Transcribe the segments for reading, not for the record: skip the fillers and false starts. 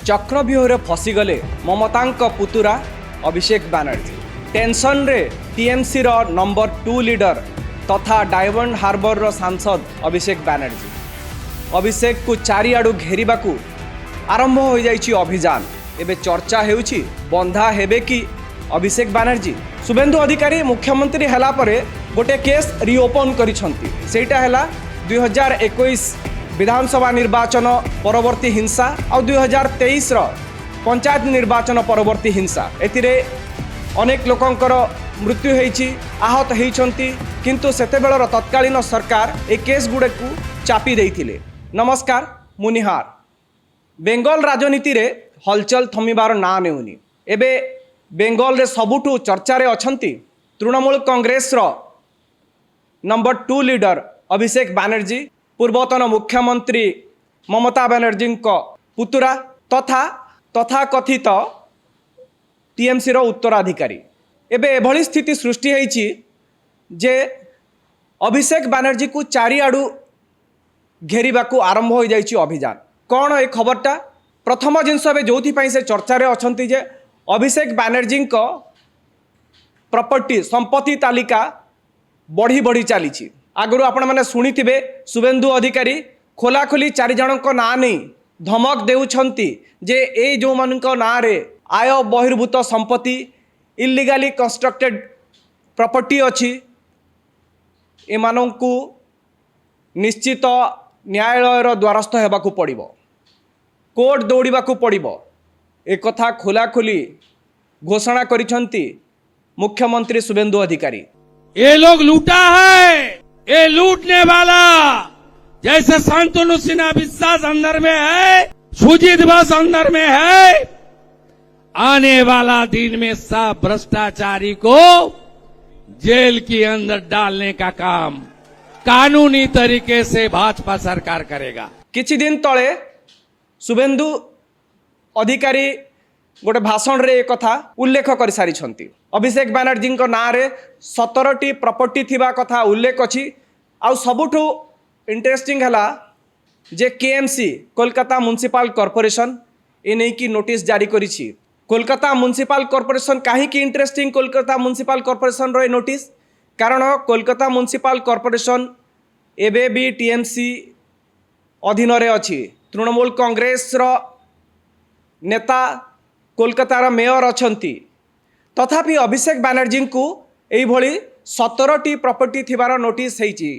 चक्रव्यूह फसीगले ममतांक पुतुरा अभिषेक बानर्जी टेंशन रे टीएमसी रो number 2 leader तथा डायमंड हार्बर रो सांसद अभिषेक बानर्जी अभिषेक को चारिआडू घेरिबाकू आरंभ हो जाइछि अभियान। एबे चर्चा हेउछि बंधा हेबे कि अभिषेक बानर्जी। शुभेन्दु अधिकारी मुख्यमंत्री हला परे गोटे केस रिओपन करिसंती। सेटा हला 2021 विधानसभा निर्वाचन परवर्ती हिंसा और 2023 पंचायत निर्वाचन परवर्ती हिंसा। एथिरे अनेक लोकंकर मृत्यु होईछि, आहत होईछंती, किंतु सेतेबेलर तत्कालीन सरकार ए केस गुड़े को चापी देइथिले। नमस्कार, मुनिहार। बेंगल राजनीति रे हलचल थमिबार ना नेउनी। एबे बेंगल रे सबुठु चर्चा रे अछंती तृणमूल कांग्रेस रो नंबर 2 लीडर अभिषेक बानर्जी, पूर्वतन मुख्यमंत्री ममता बानर्जी पुतुरा तथा कथित टीएमसी रो उत्तराधिकारी। एबे एभली स्थिति सृष्टि होईछि जे अभिषेक बानर्जी को चारिआडू घेरिबाकू आरंभ हो जाइछि अभियान। कौन ए खबरटा? प्रथम जिनस जो से चर्चा रे अछंती जे अभिषेक बानर्जी प्रॉपर्टी संपत्ति तालिका बढ़ी बढ़ी चली। आगु आपण मैंने शुणी थे शुभेन्दु अधिकारी खोलाखोली 4 जन ना नहीं धमक देउछंती जे ए जो मान ना रे आय बहिर्भूत संपत्ति इल्लीगली कंस्ट्रक्टेड प्रॉपर्टी अच्छी एमानंकु निश्चित न्यायालयर द्वारस्थ हेबाकू पड़िबो, कोर्ट दौड़ाकू पड़िबो। एक कथा खोलाखोली घोषणा करिसंती मुख्यमंत्री शुभेन्दु अधिकारी। ये लोग लूटा है, ये लूटने वाला जैसे शांतनु सिन्हा विश्वास अंदर में है, सुजीत बस अंदर में है। आने वाला दिन में सब भ्रष्टाचारी को जेल के अंदर डालने का काम कानूनी तरीके से भाजपा सरकार करेगा। किछि दिन तले शुभेन्दु अधिकारी गोटे भाषण रे एक कथा उल्लेख कर सारी। अभिषेक बानर्जी ना रे 17टी प्रॉपर्टी थिबा कथा उल्लेख अछि। आउ सबुठु इंटरेस्टिंग हला जे केएमसी कोलकाता म्युनिसिपल कॉर्पोरेशन ए नै कि नोटिस जारी करिछि। कोलकाता म्युनिसिपल कॉर्पोरेशन काहे कि इंटरेस्टिंग? कोलकाता म्युनिसिपल कॉर्पोरेशन रो नोटिस कारण कोलकाता म्युनिसिपल कॉर्पोरेशन एबे भी टीएमसी अधीन रे अछि। तृणमूल कांग्रेस रो नेता कोलकातार मेयर अछंती, तथापि अभिषेक बानर्जी को एई भली 17टी प्रॉपर्टी थिबार नोटिस हेछि।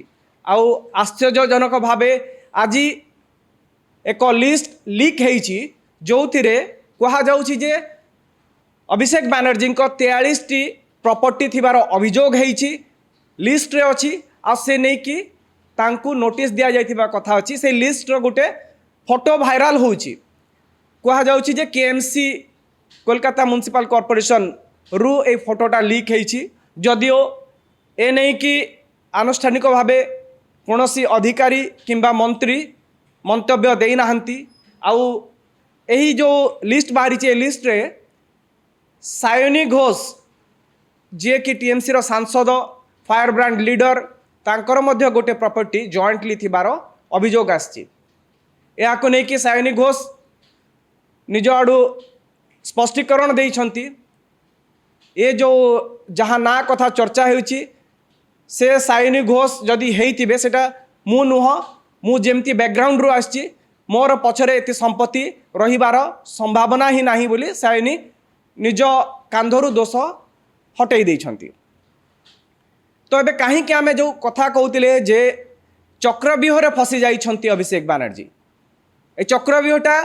आउ आश्चर्यजनक भावे आज एक लिस्ट लीक हेछि जोथिरे कहा जाउछि जे अभिषेक बानर्जी 43टी प्रॉपर्टी थिबार अभियोग हेछि, लिस्ट रे अछि। आ से नै कि तांकू नोटिस दिया जाइथिबा कथा अछि। से लिस्ट रो गोटे फोटो भाइराल होछि। कहा जाउछि जे केएमसी कोलकाता म्युनिसिपल कॉर्पोरेशन रु ए फोटोटा लीक हेछि। जदिओ ए नै कि आनुष्ठानिक भावे कौनसी अधिकारी किंबा मंत्री मंतव्य देई नाहंती। आउ एही जो लिस्ट बाहरी छे लिस्ट रे सायनी घोष जे कि टीएमसी रो सांसद फायर ब्रांड लीडर तांकर मध्य गोटे प्रॉपर्टी जॉइंटली थिबार अभियोग आछि। याको नै कि सायनी घोष निज आडू स्पष्टीकरण देइछंती। ए जो जहाँ ना कथा चर्चा होउछि से सायनी घोष जदि हेइथिबे सेटा मु नुह, मु जेमती बैकग्राउंड रु आछि, मोर पछरे एति संपत्ति रहिबार संभावना ही नाही बोली सायनी निज कांधरु दोष हटै देइछंती। तो एबे काहे कि आमे जो कथा कहउतिले जे चक्रव्यूह रे फसी जाइछंती अभिषेक बानर्जी। ए चक्रव्यूहटा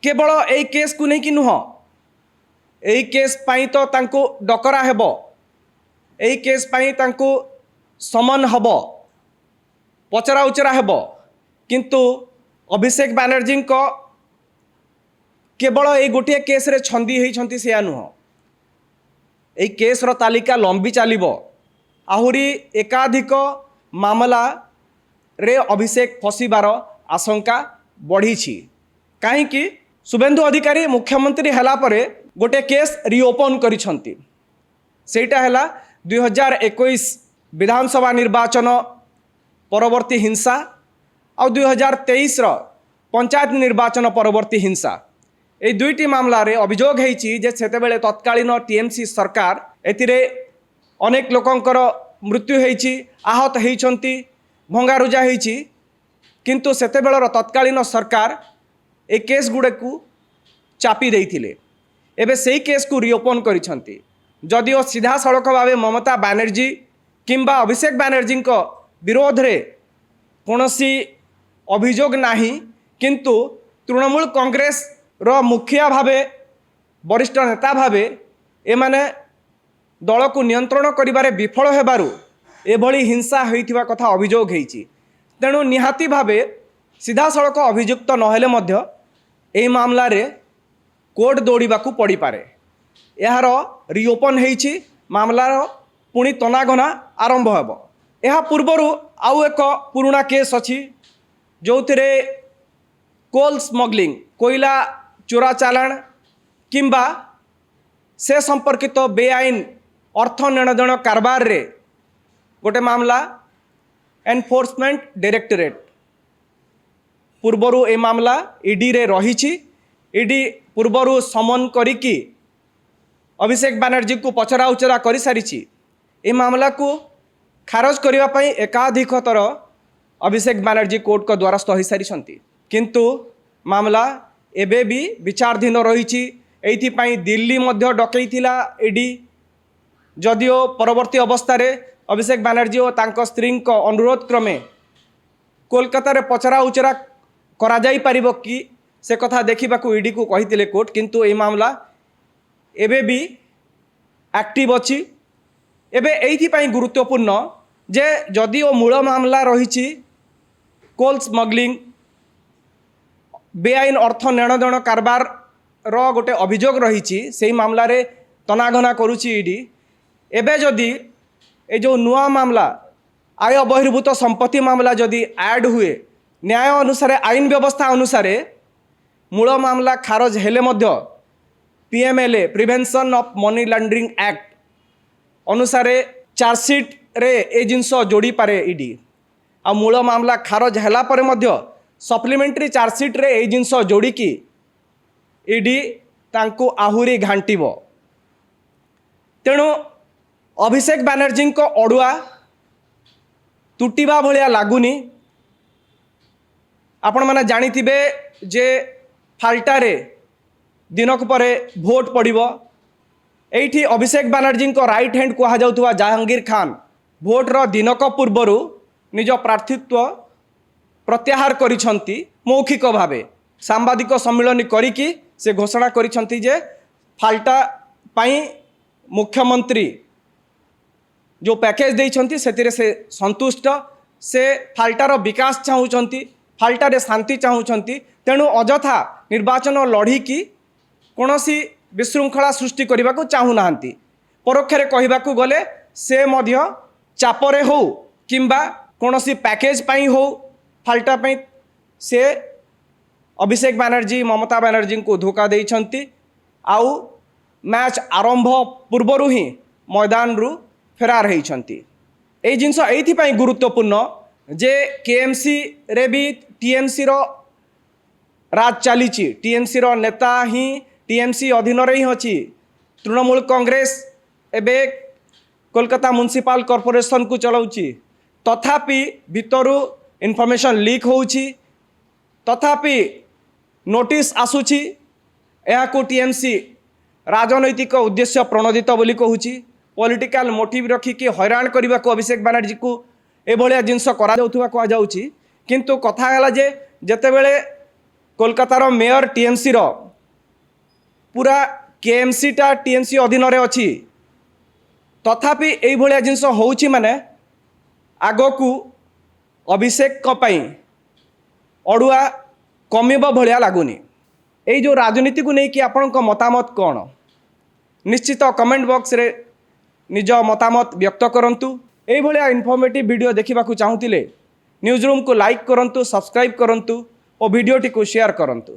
केवल एई केस को नहीं कि नुह, एई केस पाई तो तांको डकरा हेबो, एई केस पाई तांको समन हबो, पचरा उचरा हेबो, किंतु अभिषेक बानर्जी को केवल एई गोटे केस रे छंदी हेइछंती सेया नुह। एई केस रो तालिका लंबी चलिबो। आहुरी एकाधिक मामला रे अभिषेक फसीबार आशंका बढ़ी छी। काहे कि शुभेन्दु अधिकारी मुख्यमंत्री हला परे गोटे केस रिओपन करिसंती। सेटा हला 2021 विधानसभा निर्वाचन परवर्ती हिंसा और 2023 पंचायत निर्वाचन परवर्ती हिंसा এই দুইটি মামলার অভিযোগ হয়েছি যে সেতবেলে তৎকালীন টিএমসি সরকার এতিরে অনেক লোকଙ୍କର মৃত্যু হয়েছি, আহত হয়েছেন, ভঙ্গারুজা হয়েছি, কিন্তু সেতবেଳର তৎকালীন সরকার এই কেস গুড়াকু চাপি ଦେଇଥିଲେ। ଏବେ সেই কেসକୁ রিওপন କରିଛନ୍ତି। যদিও সিধাসଳଖ ভাবে মমতা ব্যানার্জি কিংবা অভিষেক ব্যানার্জীଙ୍କ বিরোধে কୌଣସି অভিযোগ ନାହିଁ, কিন্তু তৃণমূল কংগ্রেসর মুখিয়া ভাবে বরিষ্ঠ নেতা ভাবে এমানে দলକୁ নিয়ন্ত্রণ করিবারে বিফল হেবারু এভଳି হিংসা হইଥିବା কথা অভিযোগ হয়েছি। তেণু নিহাতি ভাবে সিধাসଳଖ অভিযুক্ত নহলে মধ্য এই মামলারে কোর্ট দৌড়িবাকু পড়িপারে। এর রিওপন হয়েছি, মামলার পুଣି তনাঘনা আরম্ভ ହେବ। ଏହା ପୂର୍ବରୁ ଆଉ ଏକ ପୁରୁଣା କେସ୍ ଅଛି ଯେଉଁଥିରେ କୋଲ ସ୍ମଗଲିଂ, କୋଇଲା ଚୋରା ଚାଲାଣ କିମ୍ବା ସେ ସମ୍ପର୍କିତ ବେଆଇନ ଅର୍ଥ ନେଣଦେଣ କାରବାରରେ ଗୋଟେ ମାମଲା ଏନଫୋର୍ସମେଣ୍ଟ ଡାଇରେକ୍ଟୋରେଟ୍ ପୂର୍ବରୁ ଏ ମାମଲା ଇଡିରେ ରହିଛି। ଇଡି ପୂର୍ବରୁ ସମନ କରିକି ଅଭିଷେକ ବ୍ୟାନାର୍ଜୀକୁ ପଚରା ଉଚରା କରିସାରିଛି। ଏ ମାମଲାକୁ ଖାରଜ କରିବା ପାଇଁ ଏକାଧିକ ଥର ଅଭିଷେକ ବ୍ୟାନାର୍ଜୀ କୋର୍ଟଙ୍କ ଦ୍ୱାରସ୍ଥ ହୋଇସାରିଛନ୍ତି, କିନ୍ତୁ ମାମଲା ଏବେ ବି ବିଚାରାଧୀନ ରହିଛି। ଏଇଥିପାଇଁ ଦିଲ୍ଲୀ ମଧ୍ୟ ଡକେଇଥିଲା ଇଡି, ଯଦିଓ ପରବର୍ତ୍ତୀ ଅବସ୍ଥାରେ ଅଭିଷେକ ବ୍ୟାନାର୍ଜୀ ଓ ତାଙ୍କ ସ୍ତ୍ରୀଙ୍କ ଅନୁରୋଧ କ୍ରମେ କୋଲକାତାରେ ପଚରା ଉଚରା କରାଯାଇପାରିବ କି ସେ କଥା ଦେଖିବାକୁ ଇଡିକୁ କହିଥିଲେ କୋର୍ଟ। କିନ୍ତୁ এই ମାମଲା ଏବେ ବି ଆକ୍ଟିଭ ଅଛି। ଏବେ এইଥିପାଇଁ ଗୁରୁତ୍ୱପୂର୍ଣ୍ଣ ଯେ ଯଦିଓ ମୂଳ ମାମଲା ରହିଛି କୋଲ ସ୍ମଗଲିଂ, ବେଆଇନ ଅର୍ଥ ନେଣଦେଣ କାରବାରର ଗୋଟେ ଅଭିଯୋଗ ରହିଛି, ସେହି ମାମଲାରେ ତନାଘନା କରୁଛି ଇଡି। ଏବେ ଯଦି ଏ ଯେଉଁ ନୂଆ ମାମଲା ଆୟ ବହିର୍ଭୂତ ସମ୍ପତ୍ତି ମାମଲା ଯଦି ଆଡ୍ ହୁଏ, ନ୍ୟାୟ ଅନୁସାରେ ଆଇନ ବ୍ୟବସ୍ଥା ଅନୁସାରେ ମୂଳ ମାମଲା ଖାରଜ ହେଲେ ମଧ୍ୟ PMLA prevention of money laundering act ଅନୁସାରେ ଚାର୍ଜସିଟ୍ରେ ଏ ଜିନିଷ ଯୋଡ଼ିପାରେ ଇଡି। ଆଉ ମୂଳ ମାମଲା ଖାରଜ ହେଲା ପରେ ମଧ୍ୟ ସପ୍ଲିମେଣ୍ଟାରୀ ଚାର୍ଜସିଟ୍ରେ ଏଇ ଜିନିଷ ଯୋଡ଼ିକି ଇଡି ତାଙ୍କୁ ଆହୁରି ଘାଣ୍ଟିବ। ତେଣୁ ଅଭିଷେକ ବ୍ୟାନାର୍ଜୀଙ୍କ ଅଡ଼ୁଆ ତୁଟିବା ଭଳିଆ ଲାଗୁନି। ଆପଣମାନେ ଜାଣିଥିବେ ଯେ ଫାଲ୍ଟାରେ ଦିନକୁ ପରେ ଭୋଟ ପଡ଼ିବ। এইটি অভিষেক ব্যানার্জীଙ୍କ রাইট হ্যান্ড কুহযাউଥିବା জাহাঙ্গীর খান ভোটর দিনক পূর্বরু নিজ প্রার্থীত্ব প্রত্যাহার করিছন্তি। মৌখিক ভাবে সাংবাদিক সম্মিলনী করিকি সে ঘোষণা করিছন্তি যে ফাল্টা পাই মুখ্যমন্ত্রী जो पैकेज देइछन्ति सेतिरे से संतुष्ट, से फाल्टार विकास चाहूँगी, फाल्टारे शांति चाहूँगी। तेणु अजथा निर्वाचन लड़ीकी कौनसी विशृंखला सृष्टि करने को चाहूना। परोक्षरे कहबाकू गले से मध्य चापरे हो किंबा कौनसी पैकेज पाई हो फाल्टा पाई से अभिषेक बैनर्जी ममता बैनर्जी को धोखा देइछन्ति। आउ मैच आरंभ पूर्वरु ही मैदान रु फेरार होइछन्ति। एई जिनस एइथिपाई गुरुत्वपूर्ण जे केएमसी रे भी टीएमसी रो राज चलीची। टीएमसी रो नेता ही टीएमसी अधीन रे ही अछि। तृणमूल कांग्रेस एबे कोलकाता म्युनिसिपल कॉर्पोरेशन को चलाउची, तथापि भितरु इनफॉरमेशन लीक होउची, तथापि नोटिस आसुची। यह को टीएमसी राजनैतिक उद्देश्य प्रणोदित बोली कहूची। पॉलिटिकल मोटिव रखिकी हैरान करने को अभिषेक बैनर्जी को एभलिया जिनस करा जाउची। किंतु कथा है जे जेतेबेले कोलकातार मेयर टीएमसी रो पूरा केएमसी टा टीएमसी अधीन रे अछि, तथापि एई भलिया जिनस होउची माने आगकू अभिषेक को पई अड़ुआ कमिबो भलिया लागुनी। एई जो राजनीति को नहीं कि आपनक मतामत कौन, निश्चित कमेंट बॉक्स रे निज मतामत व्यक्त करंतु। एई भलिया इनफॉर्मेटिव वीडियो देखिबा को चाहुतिले न्यूज रूम को लाइक करंतु, सब्सक्राइब करंतु और वीडियोटी को शेयर करंतु।